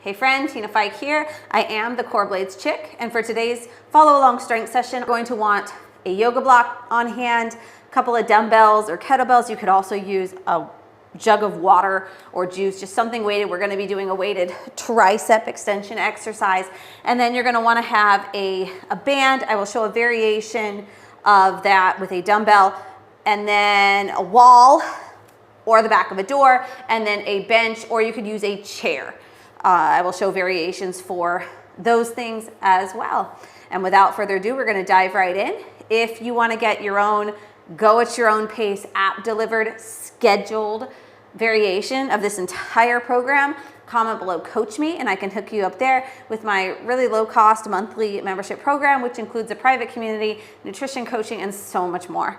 Hey friend, Tina Fike here. I am the Coreblades chick, and for today's follow along strength session, we're going to want a yoga block on hand, a couple of dumbbells or kettlebells. You could also use a jug of water or juice, just something weighted. We're going to be doing a weighted tricep extension exercise, and then you're going to want to have a band. I will show a variation of that with a dumbbell, and then a wall or the back of a door, and then a bench, or you could use a chair. I will show variations for those things as well. And without further ado, we're gonna dive right in. If you wanna get your own, go at your own pace, app delivered, scheduled variation of this entire program, comment below, coach me, and I can hook you up there with my really low cost monthly membership program, which includes a private community, nutrition coaching, and so much more.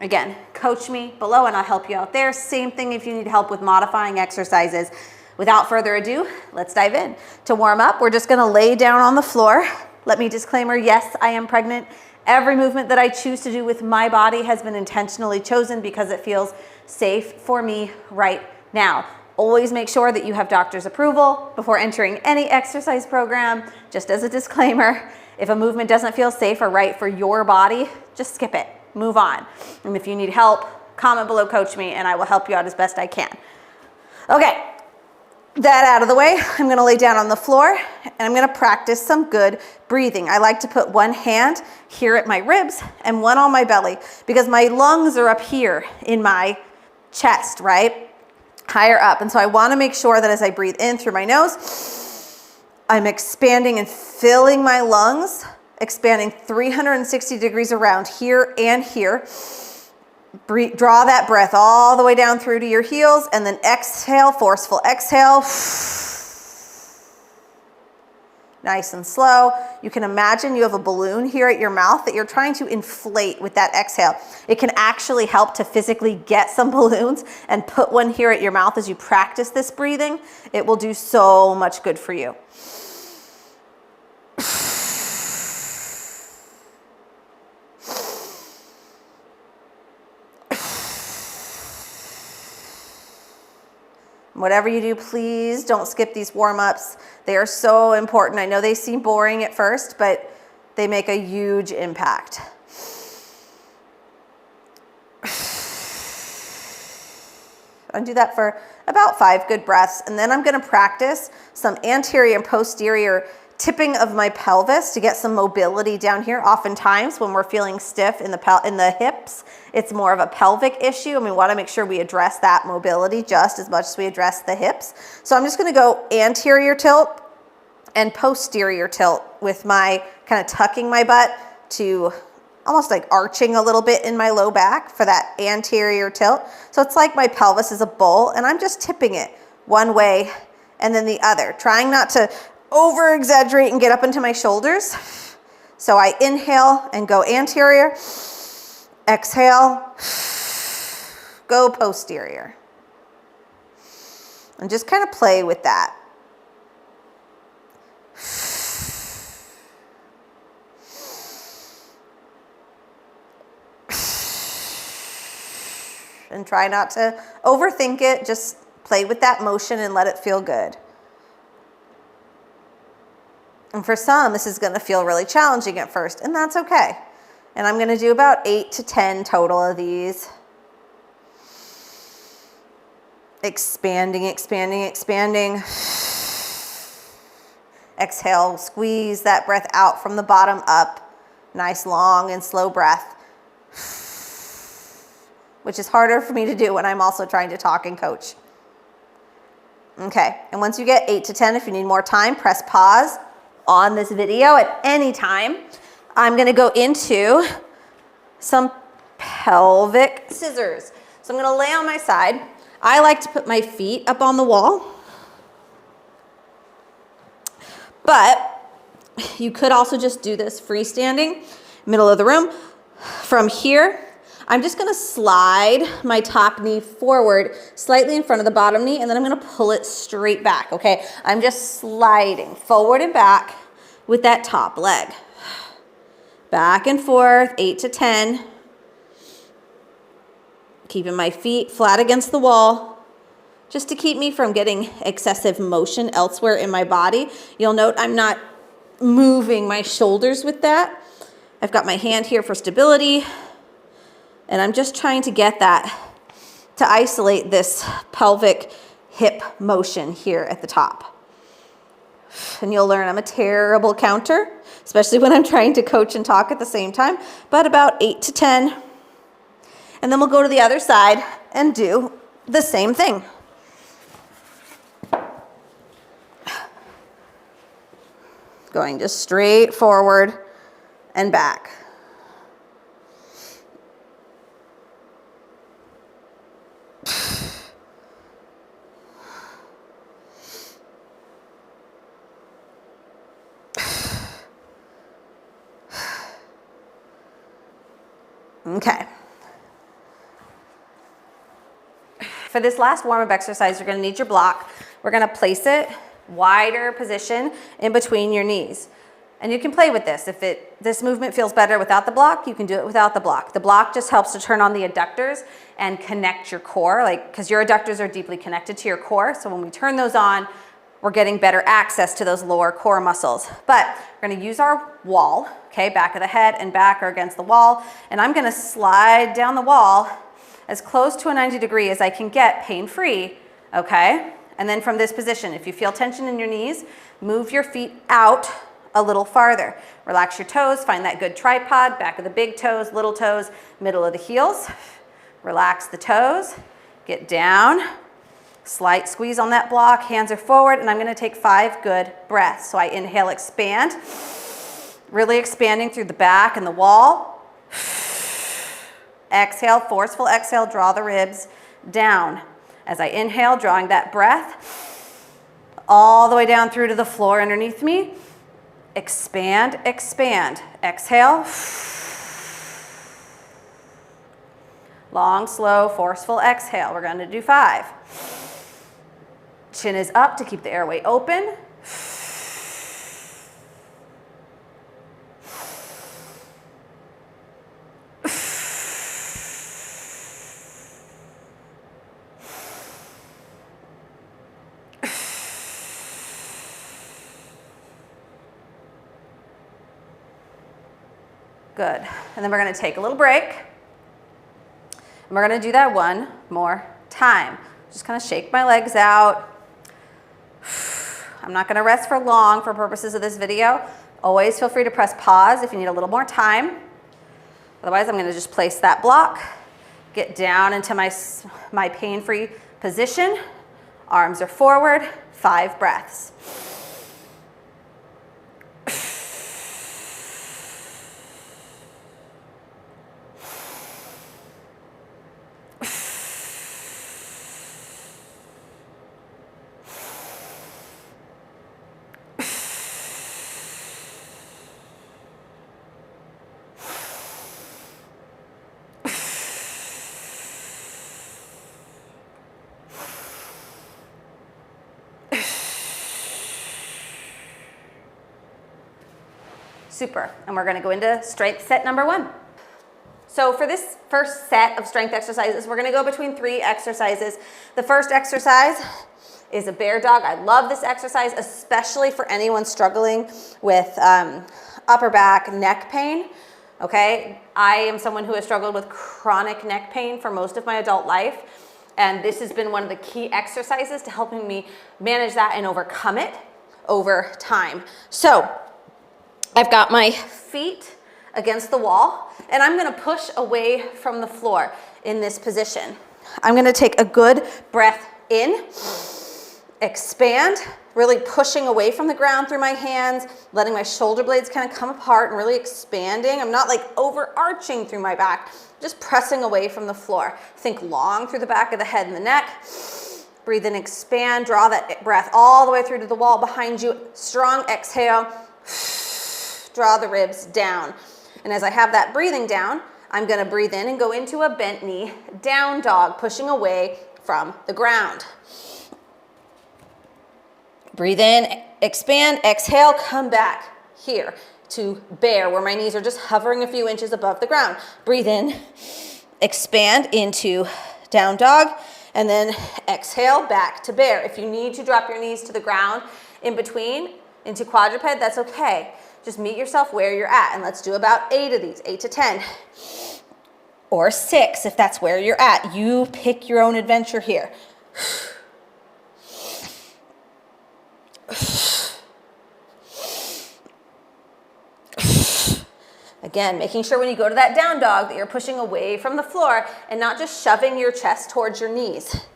Again, coach me below and I'll help you out there. Same thing if you need help with modifying exercises. Without further ado, let's dive in. To warm up, we're just gonna lay down on the floor. Let me disclaimer, yes, I am pregnant. Every movement that I choose to do with my body has been intentionally chosen because it feels safe for me right now. Always make sure that you have doctor's approval before entering any exercise program. Just as a disclaimer, if a movement doesn't feel safe or right for your body, just skip it, move on. And if you need help, comment below, coach me, and I will help you out as best I can. Okay. That out of the way, I'm gonna lay down on the floor and I'm gonna practice some good breathing. I like to put one hand here at my ribs and one on my belly because my lungs are up here in my chest, right? Higher up. And so I wanna make sure that as I breathe in through my nose, I'm expanding and filling my lungs, expanding 360 degrees around here and here. Breathe, draw that breath all the way down through to your heels and then exhale, forceful exhale. Nice and slow. You can imagine you have a balloon here at your mouth that you're trying to inflate with that exhale. It can actually help to physically get some balloons and put one here at your mouth as you practice this breathing. It will do so much good for you. Whatever you do, please don't skip these warm-ups. They are so important. I know they seem boring at first, but they make a huge impact. I'll do that for about 5 good breaths, and then I'm gonna practice some anterior and posterior tipping of my pelvis to get some mobility down here. Oftentimes when we're feeling stiff in the hips, it's more of a pelvic issue, and we wanna make sure we address that mobility just as much as we address the hips. So I'm just gonna go anterior tilt and posterior tilt with my kind of tucking my butt to almost like arching a little bit in my low back for that anterior tilt. So it's like my pelvis is a bowl and I'm just tipping it one way and then the other, trying not to over exaggerate and get up into my shoulders. So I inhale and go anterior, exhale, go posterior. And just kind of play with that. And try not to overthink it, just play with that motion and let it feel good. And for some, this is gonna feel really challenging at first, and that's okay. And I'm gonna do about 8 to 10 total of these. Expanding, expanding, expanding. Exhale, squeeze that breath out from the bottom up. Nice, long and slow breath. Which is harder for me to do when I'm also trying to talk and coach. Okay, and once you get 8 to 10, if you need more time, press pause on this video at any time. I'm gonna go into some pelvic scissors. So I'm gonna lay on my side. I like to put my feet up on the wall, but you could also just do this freestanding, middle of the room. From here, I'm just gonna slide my top knee forward slightly in front of the bottom knee, and then I'm gonna pull it straight back, okay? I'm just sliding forward and back with that top leg. Back and forth, 8 to 10. Keeping my feet flat against the wall. just to keep me from getting excessive motion elsewhere in my body. You'll note I'm not moving my shoulders with that. I've got my hand here for stability, and I'm just trying to get that to isolate this pelvic hip motion here at the top. And you'll learn I'm a terrible counter, especially when I'm trying to coach and talk at the same time, but about 8 to 10. And then we'll go to the other side and do the same thing. Going just straight forward and back. Okay. For this last warm-up exercise, you're going to need your block. We're going to place it wider position in between your knees. And you can play with this. If this movement feels better without the block, you can do it without the block. The block just helps to turn on the adductors and connect your core, because your adductors are deeply connected to your core. So when we turn those on, we're getting better access to those lower core muscles. But we're going to use our wall, okay, back of the head and back are against the wall. And I'm going to slide down the wall as close to a 90 degree as I can get pain-free, okay? And then from this position, if you feel tension in your knees, move your feet out a little farther. Relax your toes, find that good tripod, back of the big toes, little toes, middle of the heels. Relax the toes, get down, slight squeeze on that block, hands are forward, and I'm gonna take 5 good breaths. So I inhale, expand, really expanding through the back and the wall. Exhale, forceful exhale, draw the ribs down. As I inhale, drawing that breath all the way down through to the floor underneath me. Expand, expand. Exhale. Long, slow, forceful exhale. We're going to do 5. Chin is up to keep the airway open. Good. And then we're going to take a little break. And we're going to do that one more time. Just kind of shake my legs out. I'm not going to rest for long for purposes of this video. Always feel free to press pause if you need a little more time. Otherwise, I'm going to just place that block, get down into my pain-free position. Arms are forward, 5 breaths. Super. And we're going to go into strength set number 1. So for this first set of strength exercises, we're going to go between 3 exercises. The first exercise is a bear dog. I love this exercise, especially for anyone struggling with upper back, neck pain. Okay, I am someone who has struggled with chronic neck pain for most of my adult life. And this has been one of the key exercises to helping me manage that and overcome it over time. So I've got my feet against the wall, and I'm going to push away from the floor in this position. I'm going to take a good breath in, expand, really pushing away from the ground through my hands, letting my shoulder blades kind of come apart and really expanding. I'm not like overarching through my back, just pressing away from the floor. Think long through the back of the head and the neck. Breathe in, expand, draw that breath all the way through to the wall behind you. Strong exhale. Draw the ribs down. And as I have that breathing down, I'm going to breathe in and go into a bent knee down dog, pushing away from the ground. Breathe in, expand, exhale, come back here to bear, where my knees are just hovering a few inches above the ground. Breathe in, expand into down dog, And then exhale, back to bear. If you need to drop your knees to the ground in between into quadruped, that's okay. Just meet yourself where you're at. And let's do about 8 of these, 8 to 10. Or 6 if that's where you're at. You pick your own adventure here. Again, making sure when you go to that down dog that you're pushing away from the floor and not just shoving your chest towards your knees.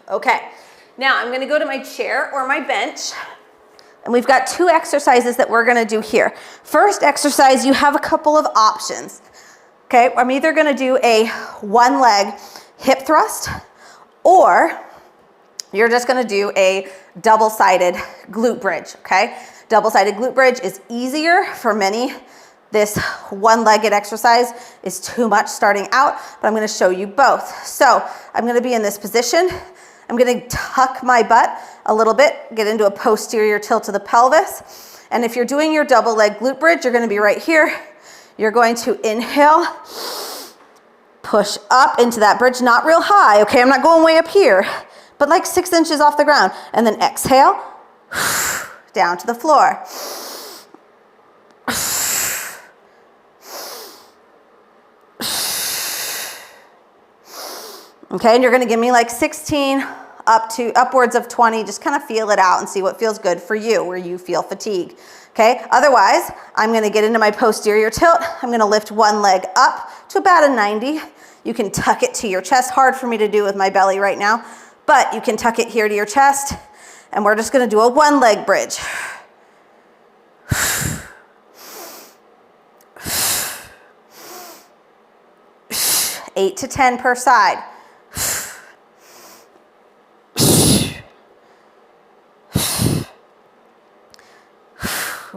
Okay, now I'm gonna go to my chair or my bench, and we've got 2 exercises that we're gonna do here. First exercise, you have a couple of options. Okay, I'm either gonna do a 1-leg hip thrust, or you're just gonna do a double-sided glute bridge, okay? Double-sided glute bridge is easier for many. This 1-legged exercise is too much starting out, but I'm gonna show you both. So I'm gonna be in this position. I'm gonna tuck my butt a little bit, get into a posterior tilt to the pelvis. And if you're doing your double leg glute bridge, you're gonna be right here. You're going to inhale, push up into that bridge, not real high, okay? I'm not going way up here, but like 6 inches off the ground. And then exhale, down to the floor. Okay, and you're gonna give me like 16 up to upwards of 20, just kind of feel it out and see what feels good for you, where you feel fatigue. Okay, otherwise, I'm gonna get into my posterior tilt. I'm gonna lift 1 leg up to about a 90. You can tuck it to your chest. Hard for me to do with my belly right now, but you can tuck it here to your chest, and we're just gonna do a 1-leg bridge. 8 to 10 per side.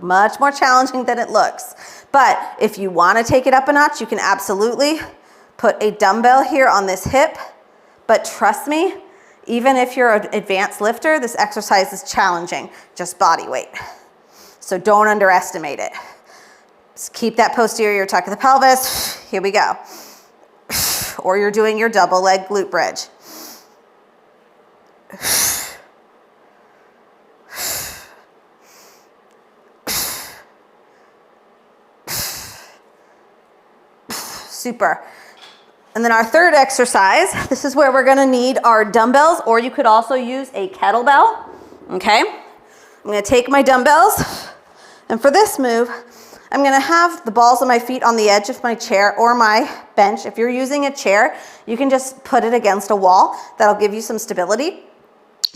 Much more challenging than it looks. But if you want to take it up a notch, you can absolutely put a dumbbell here on this hip. But trust me, even if you're an advanced lifter, this exercise is challenging, just body weight. So don't underestimate it. Just keep that posterior tuck of the pelvis. Here we go. Or you're doing your double leg glute bridge. Super. And then our third exercise, this is where we're gonna need our dumbbells, or you could also use a kettlebell, okay? I'm gonna take my dumbbells, and for this move, I'm gonna have the balls of my feet on the edge of my chair or my bench. If you're using a chair, you can just put it against a wall. That'll give you some stability.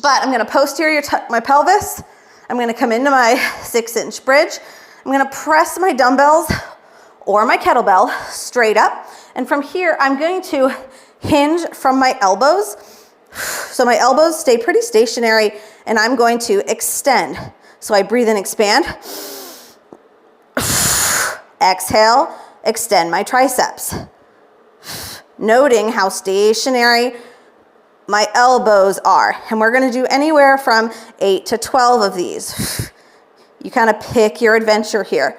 But I'm gonna posterior tuck my pelvis. I'm gonna come into my 6-inch bridge. I'm gonna press my dumbbells or my kettlebell straight up. And from here, I'm going to hinge from my elbows. So my elbows stay pretty stationary, and I'm going to extend. So I breathe and expand. Exhale, extend my triceps. Noting how stationary my elbows are. And we're gonna do anywhere from 8 to 12 of these. You kind of pick your adventure here.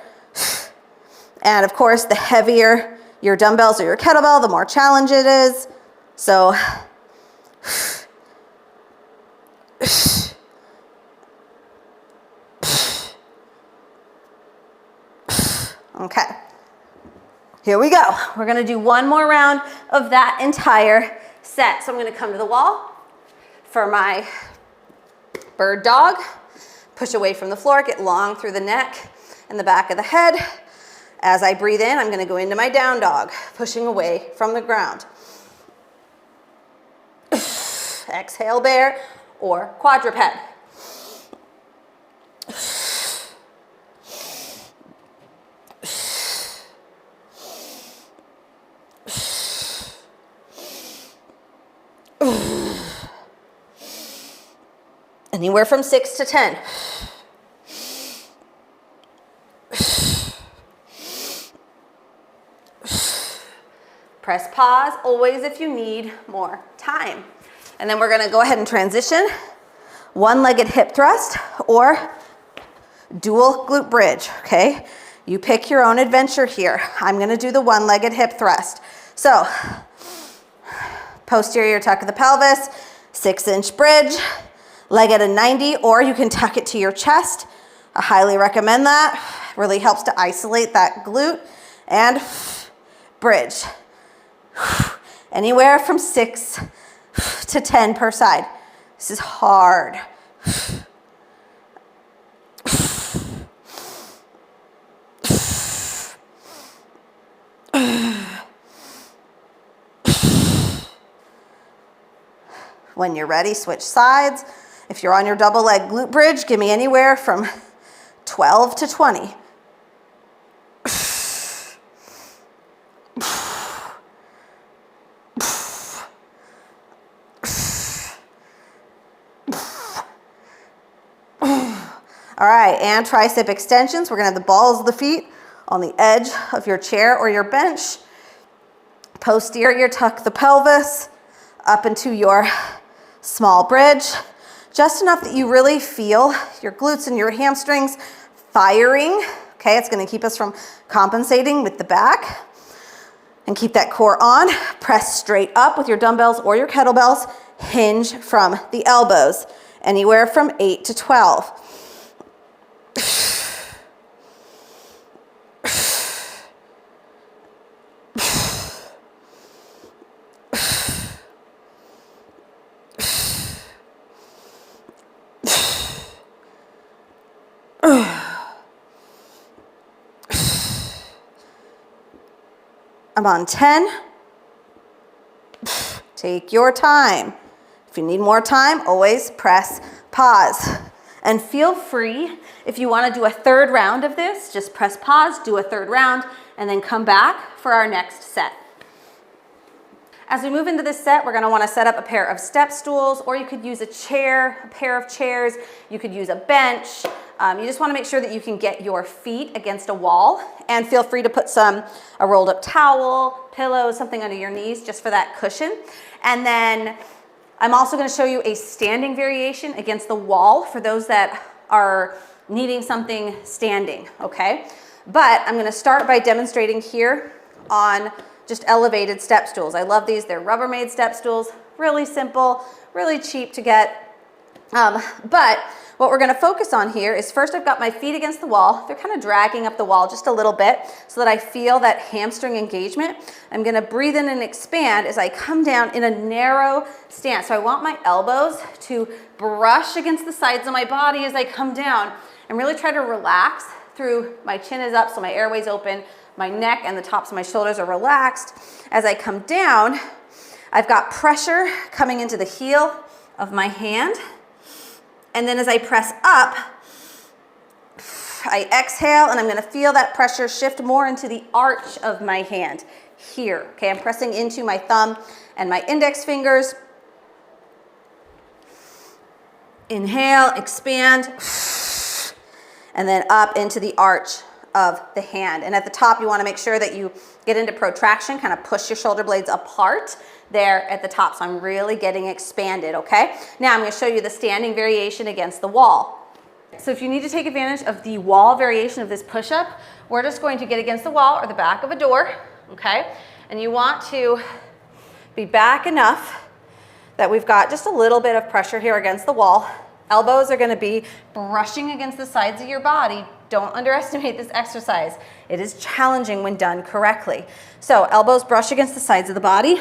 And of course, the heavier your dumbbells or your kettlebell, the more challenge it is. So, okay, here we go. We're gonna do one more round of that entire set. So I'm gonna come to the wall for my bird dog, push away from the floor, get long through the neck and the back of the head. As I breathe in, I'm gonna go into my down dog, pushing away from the ground. Exhale, bear or quadruped. Anywhere from 6 to 10. Press pause, always if you need more time. And then we're gonna go ahead and transition. One-legged hip thrust or dual glute bridge, okay? You pick your own adventure here. I'm gonna do the one-legged hip thrust. So, posterior tuck of the pelvis, 6-inch bridge, leg at a 90, or you can tuck it to your chest. I highly recommend that. Really helps to isolate that glute. And bridge. Anywhere from 6 to 10 per side. This is hard. When you're ready, switch sides. If you're on your double leg glute bridge, give me anywhere from 12 to 20. All right, and tricep extensions. We're gonna have the balls of the feet on the edge of your chair or your bench. Posterior tuck the pelvis up into your small bridge, just enough that you really feel your glutes and your hamstrings firing. Okay, it's gonna keep us from compensating with the back. And keep that core on. Press straight up with your dumbbells or your kettlebells. Hinge from the elbows, anywhere from 8 to 12. I'm on 10. Take your time. If you need more time, always press pause. And feel free, if you want to do a third round of this, just press pause, do a third round, and then come back for our next set. As we move into this set, we're going to want to set up a pair of step stools, or you could use a chair, a pair of chairs. You could use a bench. You just want to make sure that you can get your feet against a wall, and feel free to put a rolled up towel, pillow, something under your knees just for that cushion. And then I'm also going to show you a standing variation against the wall for those that are needing something standing, okay? But I'm going to start by demonstrating here on just elevated step stools. I love these. They're Rubbermaid step stools. Really simple, really cheap to get. But what we're going to focus on here is first I've got my feet against the wall. They're kind of dragging up the wall just a little bit so that I feel that hamstring engagement. I'm going to breathe in and expand as I come down in a narrow stance. So I want my elbows to brush against the sides of my body as I come down and really try to relax through. My chin is up so my airway's open. My neck and the tops of my shoulders are relaxed. As I come down, I've got pressure coming into the heel of my hand. And then as I press up, I exhale and I'm going to feel that pressure shift more into the arch of my hand here. Okay, I'm pressing into my thumb and my index fingers. Inhale, expand, and then up into the arch of the hand. And at the top, you want to make sure that you get into protraction, kind of push your shoulder blades apart there at the top. So I'm really getting expanded, okay? Now I'm going to show you the standing variation against the wall. So if you need to take advantage of the wall variation of this push-up, we're just going to get against the wall or the back of a door, okay? And you want to be back enough that we've got just a little bit of pressure here against the wall. Elbows are going to be brushing against the sides of your body. Don't underestimate this exercise. It is challenging when done correctly. So elbows brush against the sides of the body,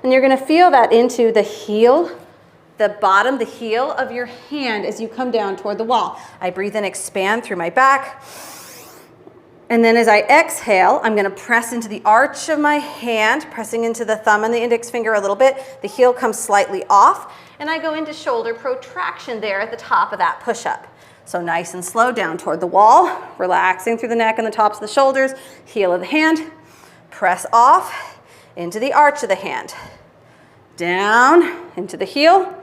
and you're going to feel that into the heel, the bottom, the heel of your hand as you come down toward the wall. I breathe in, expand through my back. And then as I exhale, I'm going to press into the arch of my hand, pressing into the thumb and the index finger a little bit. The heel comes slightly off, and I go into shoulder protraction there at the top of that push-up. So nice and slow down toward the wall, relaxing through the neck and the tops of the shoulders, heel of the hand, press off into the arch of the hand, down into the heel,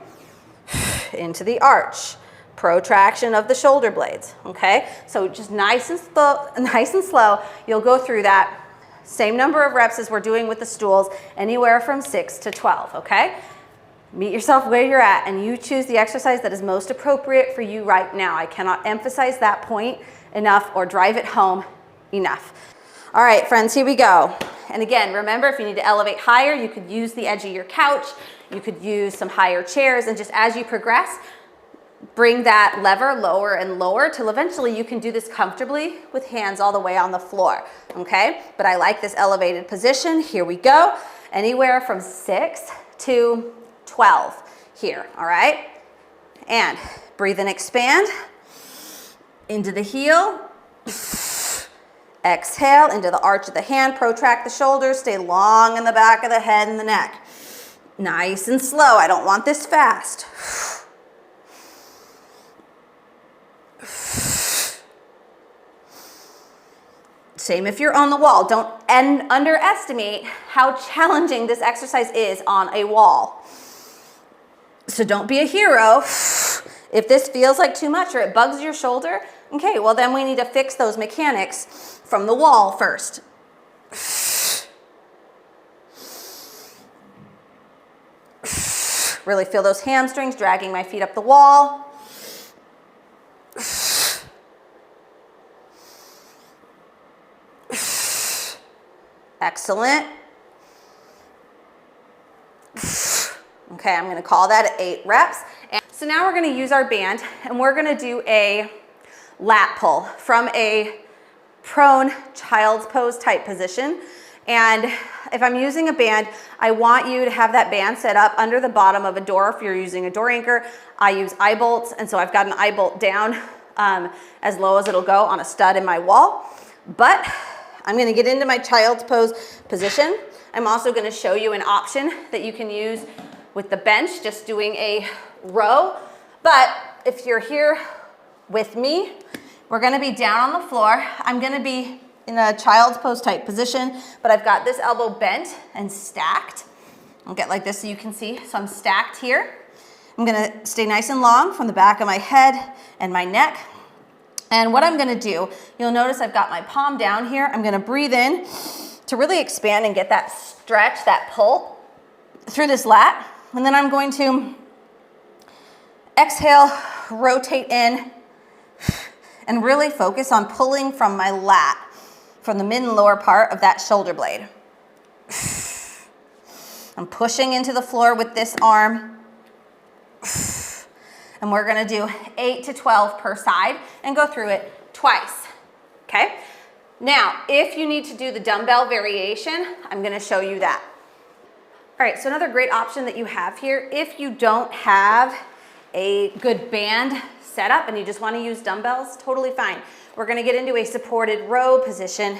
into the arch, protraction of the shoulder blades, okay? So just nice and slow, you'll go through that same number of reps as we're doing with the stools, anywhere from 6 to 12, okay? Meet yourself where you're at and you choose the exercise that is most appropriate for you right now. I cannot emphasize that point enough or drive it home enough. All right, friends, here we go. And again, remember, if you need to elevate higher, you could use the edge of your couch. You could use some higher chairs, and just as you progress, bring that lever lower and lower till eventually you can do this comfortably with hands all the way on the floor, okay? But I like this elevated position. Here we go. Anywhere from 6 to 12 here, all right? And breathe and expand into the heel. Exhale into the arch of the hand, protract the shoulders, stay long in the back of the head and the neck. Nice and slow. I don't want this fast. Same if you're on the wall. Don't underestimate how challenging this exercise is on a wall. So don't be a hero. If this feels like too much or it bugs your shoulder, okay, well then we need to fix those mechanics from the wall first. Really feel those hamstrings dragging my feet up the wall. Excellent. Okay, I'm gonna call that at 8 reps. And so now we're gonna use our band and we're gonna do a lat pull from a prone child's pose type position. And if I'm using a band, I want you to have that band set up under the bottom of a door. If you're using a door anchor, I use eye bolts. And so I've got an eye bolt down as low as it'll go on a stud in my wall. But I'm gonna get into my child's pose position. I'm also gonna show you an option that you can use with the bench, just doing a row. But if you're here with me, we're gonna be down on the floor. I'm gonna be in a child's pose type position, but I've got this elbow bent and stacked. I'll get like this so you can see. So I'm stacked here. I'm gonna stay nice and long from the back of my head and my neck. And what I'm gonna do, you'll notice I've got my palm down here. I'm gonna breathe in to really expand and get that stretch, that pull through this lat. And then I'm going to exhale, rotate in, and really focus on pulling from my lat, from the mid and lower part of that shoulder blade. I'm pushing into the floor with this arm. And we're gonna do 8 to 12 per side and go through it twice, okay? Now, if you need to do the dumbbell variation, I'm gonna show you that. All right, so another great option that you have here, if you don't have a good band setup and you just wanna use dumbbells, totally fine. We're gonna get into a supported row position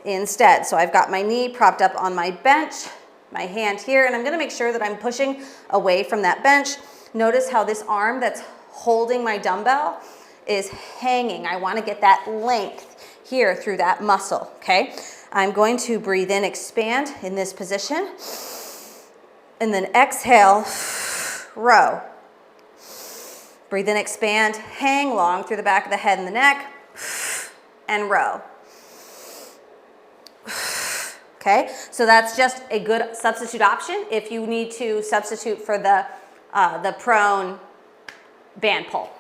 instead. So I've got my knee propped up on my bench, my hand here, and I'm gonna make sure that I'm pushing away from that bench. Notice how this arm that's holding my dumbbell is hanging. I wanna get that length here through that muscle, okay? I'm going to breathe in, expand in this position, and then exhale, row. Breathe in, expand, hang long through the back of the head and the neck, and row. Okay, so that's just a good substitute option if you need to substitute for the prone band pull.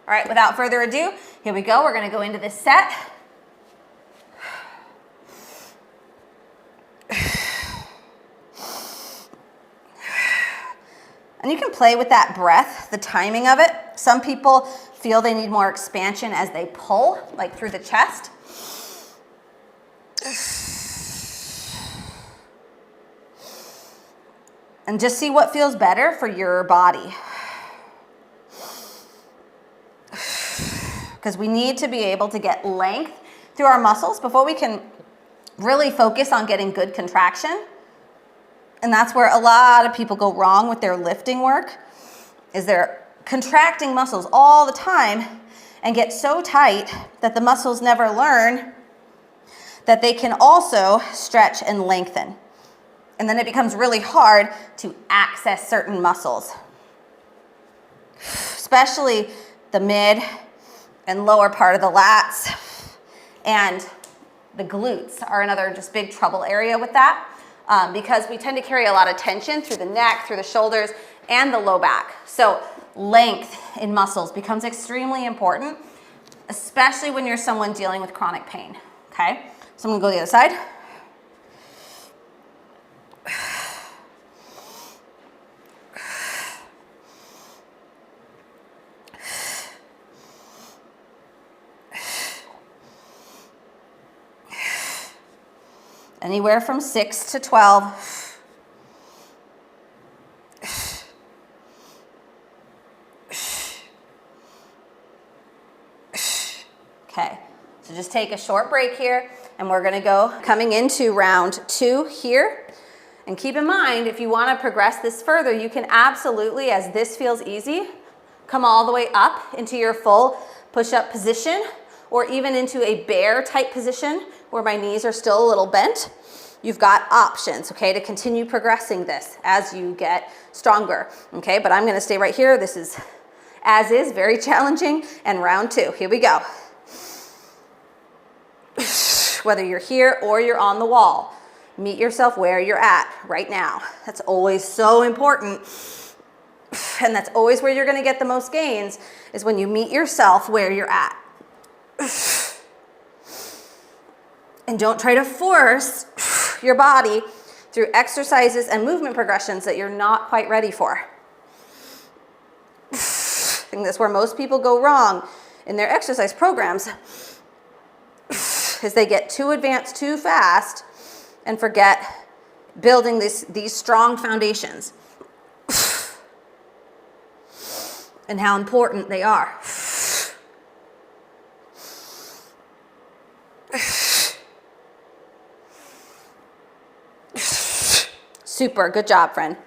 All right, without further ado, here we go. We're gonna go into this set. And you can play with that breath, the timing of it. Some people feel they need more expansion as they pull, like through the chest. And just see what feels better for your body. Because we need to be able to get length through our muscles before we can really focus on getting good contraction. And that's where a lot of people go wrong with their lifting work, is they're contracting muscles all the time and get so tight that the muscles never learn that they can also stretch and lengthen. And then it becomes really hard to access certain muscles, especially the mid and lower part of the lats, and the glutes are another just big trouble area with that. because we tend to carry a lot of tension through the neck, through the shoulders, and the low back. So length in muscles becomes extremely important, especially when you're someone dealing with chronic pain, okay? So I'm gonna go to the other side. Anywhere from 6 to 12. Okay, so just take a short break here, and we're gonna go coming into round 2 here. And keep in mind, if you wanna progress this further, you can absolutely, as this feels easy, come all the way up into your full push-up position, or even into a bear type position where my knees are still a little bent. You've got options, okay, to continue progressing this as you get stronger, okay? But I'm gonna stay right here. This is, as is, very challenging. And round 2, here we go. Whether you're here or you're on the wall, meet yourself where you're at right now. That's always so important. And that's always where you're gonna get the most gains, is when you meet yourself where you're at. And don't try to force your body through exercises and movement progressions that you're not quite ready for. I think that's where most people go wrong in their exercise programs, is they get too advanced too fast and forget building these strong foundations and how important they are. Super, good job, friend.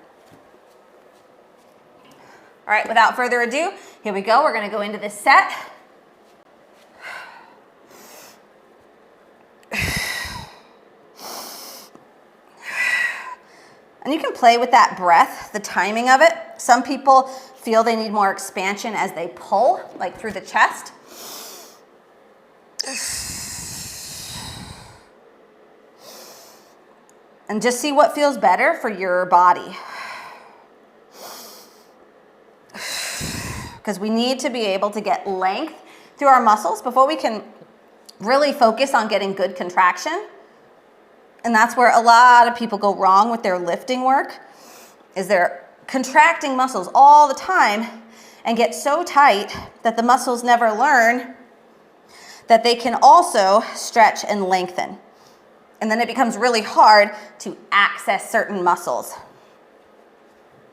All right, without further ado, here we go. We're gonna go into this set. And you can play with that breath, the timing of it. Some people feel they need more expansion as they pull, like through the chest. And just see what feels better for your body. Because we need to be able to get length through our muscles before we can really focus on getting good contraction. And that's where a lot of people go wrong with their lifting work, is they're contracting muscles all the time and get so tight that the muscles never learn that they can also stretch and lengthen. And then it becomes really hard to access certain muscles,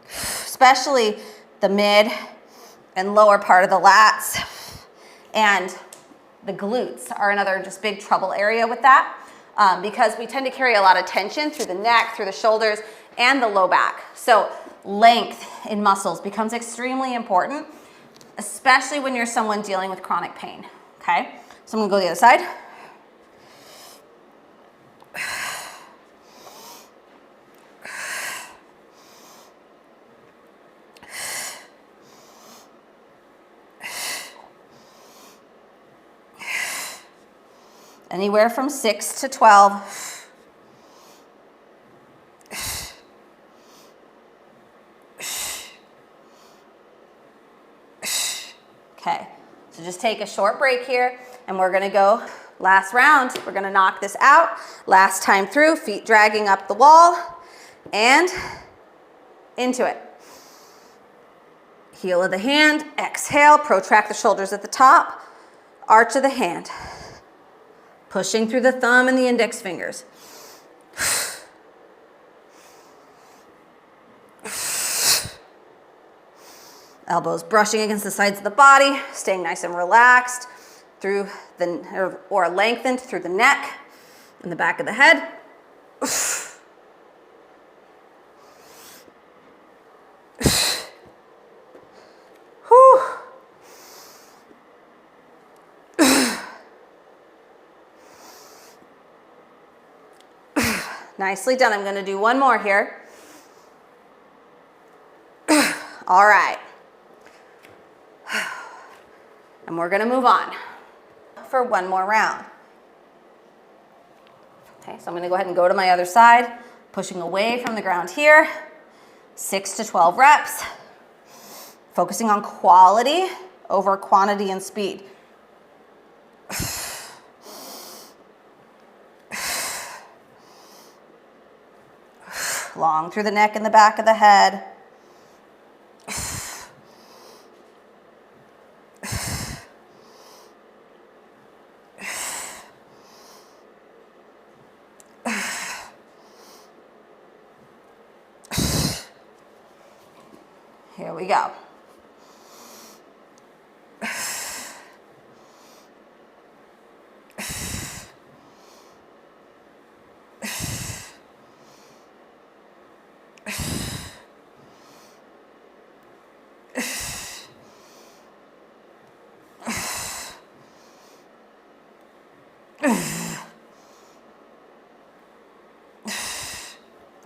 especially the mid and lower part of the lats, and the glutes are another just big trouble area with that, because we tend to carry a lot of tension through the neck, through the shoulders, and the low back. So length in muscles becomes extremely important, especially when you're someone dealing with chronic pain, okay? So I'm gonna go to the other side. Anywhere from 6 to 12. Okay, so just take a short break here, and we're gonna go last round. We're gonna knock this out. Last time through, feet dragging up the wall, and into it. Heel of the hand, exhale, protract the shoulders at the top, arch of the hand. Pushing through the thumb and the index fingers. Elbows brushing against the sides of the body, staying nice and relaxed through or lengthened through the neck and the back of the head. Nicely done. I'm going to do one more here. All right. And we're going to move on for one more round. Okay, so I'm going to go ahead and go to my other side. Pushing away from the ground here, 6 to 12 reps. Focusing on quality over quantity and speed. Long through the neck and the back of the head. Here we go.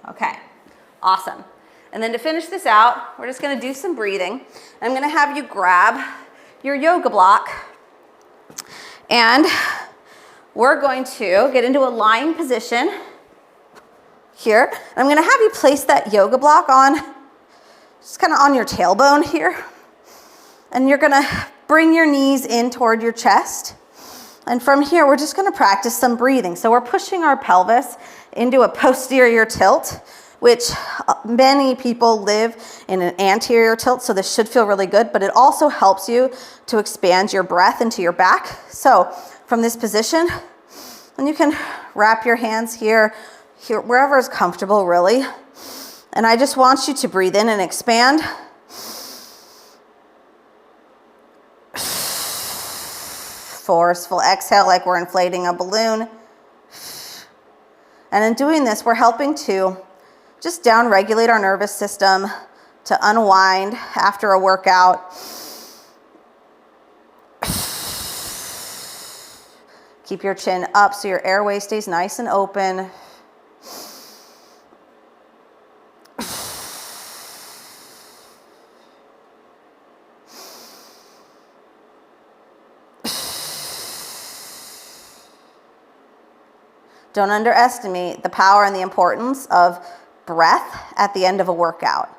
Okay, awesome. And then to finish this out, we're just gonna do some breathing. I'm gonna have you grab your yoga block and we're going to get into a lying position here. I'm gonna have you place that yoga block on, just kind of on your tailbone here. And you're gonna bring your knees in toward your chest. And from here, we're just gonna practice some breathing. So we're pushing our pelvis into a posterior tilt, which many people live in an anterior tilt, so this should feel really good, but it also helps you to expand your breath into your back. So from this position, and you can wrap your hands here, wherever is comfortable, really. And I just want you to breathe in and expand. Forceful exhale like we're inflating a balloon. And in doing this, we're helping to just down-regulate our nervous system, to unwind after a workout. Keep your chin up so your airway stays nice and open. Don't underestimate the power and the importance of breath at the end of a workout.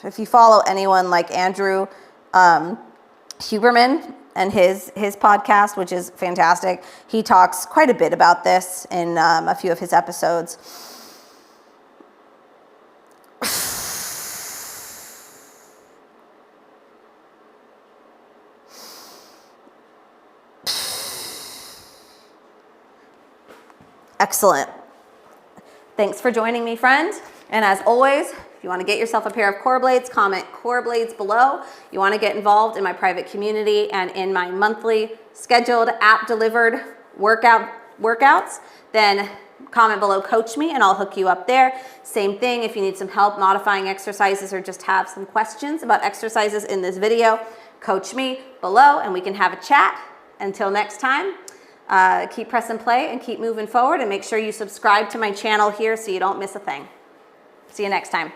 If you follow anyone like Andrew Huberman and his podcast, which is fantastic, he talks quite a bit about this in a few of his episodes. Excellent. Thanks for joining me, friend. And as always, if you want to get yourself a pair of Coreblades, comment Coreblades below. You want to get involved in my private community and in my monthly scheduled app-delivered workouts, then comment below Coach Me and I'll hook you up there. Same thing if you need some help modifying exercises or just have some questions about exercises in this video, Coach Me below and we can have a chat. Until next time. Keep press and play and keep moving forward and make sure you subscribe to my channel here so you don't miss a thing. See you next time.